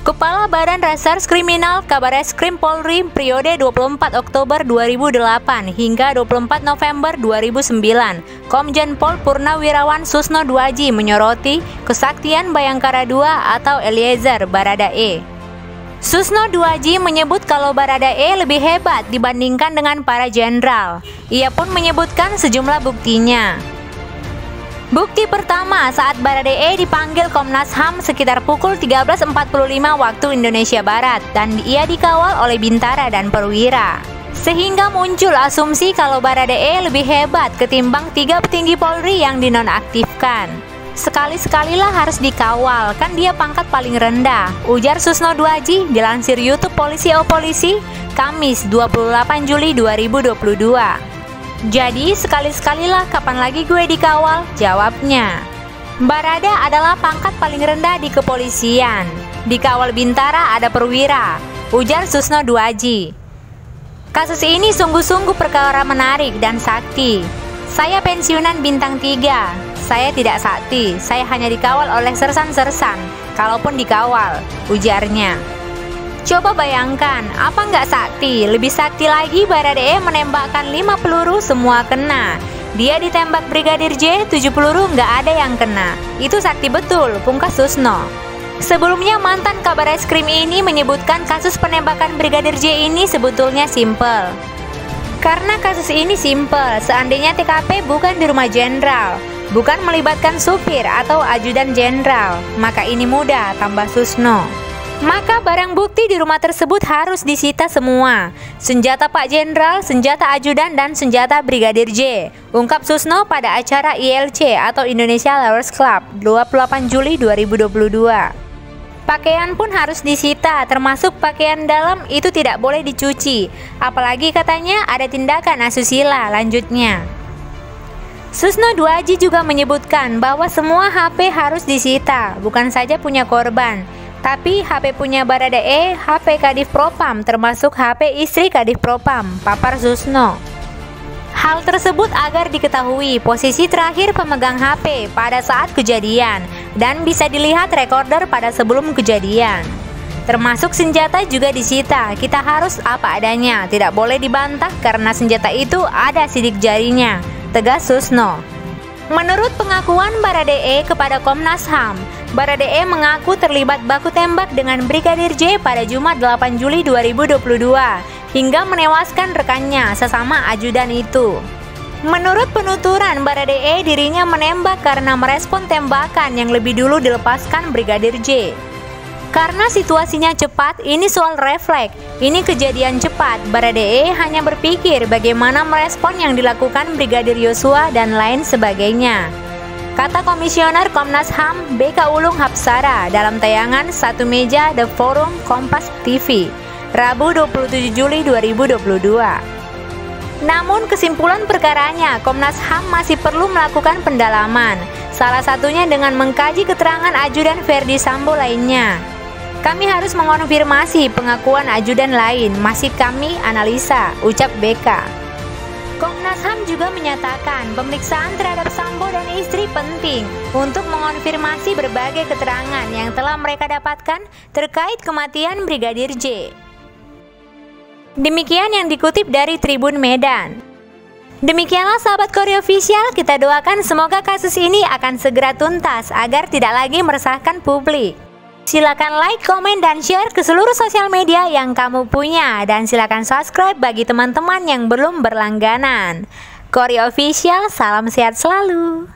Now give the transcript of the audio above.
Kepala Badan Reserse Kriminal Kabareskrim Polri periode 24 Oktober 2008 hingga 24 November 2009, Komjen Pol Purnawirawan Susno Duaji menyoroti kesaktian Bayangkara II atau Eliezer Baradae. Susno Duaji menyebut kalau Baradae lebih hebat dibandingkan dengan para jenderal. Ia pun menyebutkan sejumlah buktinya. Bukti pertama saat Baradae dipanggil Komnas HAM sekitar pukul 13.45 waktu Indonesia Barat dan ia dikawal oleh Bintara dan Perwira. Sehingga muncul asumsi kalau Baradae lebih hebat ketimbang 3 petinggi Polri yang dinonaktifkan. Sekali-sekalilah harus dikawal, kan dia pangkat paling rendah, ujar Susno Duaji dilansir YouTube Polisi Polisi, Kamis 28 Juli 2022. Jadi sekali-sekalilah kapan lagi gue dikawal? Jawabnya. Barada adalah pangkat paling rendah di kepolisian. Dikawal Bintara ada Perwira, ujar Susno Duaji. Kasus ini sungguh-sungguh perkara menarik dan sakti. Saya pensiunan bintang 3. Saya tidak sakti, saya hanya dikawal oleh sersan-sersan, kalaupun dikawal, ujarnya. Coba bayangkan, apa nggak sakti? Lebih sakti lagi Baradae menembakkan 5 peluru semua kena. Dia ditembak Brigadir J 7 peluru nggak ada yang kena. Itu sakti betul, pungkas Susno. Sebelumnya mantan Kabareskrim ini menyebutkan kasus penembakan Brigadir J ini sebetulnya simpel. Karena kasus ini simpel, seandainya TKP bukan di rumah jenderal, bukan melibatkan supir atau ajudan jenderal, maka ini mudah, tambah Susno. Maka barang bukti di rumah tersebut harus disita semua. Senjata Pak Jenderal, senjata ajudan, dan senjata Brigadir J, ungkap Susno pada acara ILC atau Indonesia Lawyers Club 28 Juli 2022. Pakaian pun harus disita, termasuk pakaian dalam itu tidak boleh dicuci. Apalagi katanya ada tindakan asusila, lanjutnya. Susno Duaji juga menyebutkan bahwa semua HP harus disita, bukan saja punya korban, tapi HP punya Baradae, HP Kadif Propam, termasuk HP istri Kadif Propam, papar Susno. Hal tersebut agar diketahui posisi terakhir pemegang HP pada saat kejadian dan bisa dilihat recorder pada sebelum kejadian. Termasuk senjata juga disita, kita harus apa adanya, tidak boleh dibantah karena senjata itu ada sidik jarinya, tegas Susno. Menurut pengakuan Baradae kepada Komnas HAM, Baradae mengaku terlibat baku tembak dengan Brigadir J pada Jumat 8 Juli 2022 hingga menewaskan rekannya sesama ajudan itu. Menurut penuturan Baradae, dirinya menembak karena merespon tembakan yang lebih dulu dilepaskan Brigadir J. Karena situasinya cepat, ini soal refleks, ini kejadian cepat. Baradae hanya berpikir bagaimana merespon yang dilakukan Brigadir Yosua dan lain sebagainya, kata Komisioner Komnas HAM BK Ulung Hapsara dalam tayangan Satu Meja The Forum Kompas TV, Rabu 27 Juli 2022. Namun kesimpulan perkaranya, Komnas HAM masih perlu melakukan pendalaman, salah satunya dengan mengkaji keterangan ajudan Ferdi Sambo lainnya. Kami harus mengonfirmasi pengakuan ajudan lain, masih kami analisa, ucap BK. Komnas HAM juga menyatakan pemeriksaan terhadap Sambo dan istri penting untuk mengonfirmasi berbagai keterangan yang telah mereka dapatkan terkait kematian Brigadir J. Demikian yang dikutip dari Tribun Medan. Demikianlah sahabat Kori Official, kita doakan semoga kasus ini akan segera tuntas agar tidak lagi meresahkan publik. Silakan like, komen, dan share ke seluruh sosial media yang kamu punya. Dan silakan subscribe bagi teman-teman yang belum berlangganan. Kori Official, salam sehat selalu.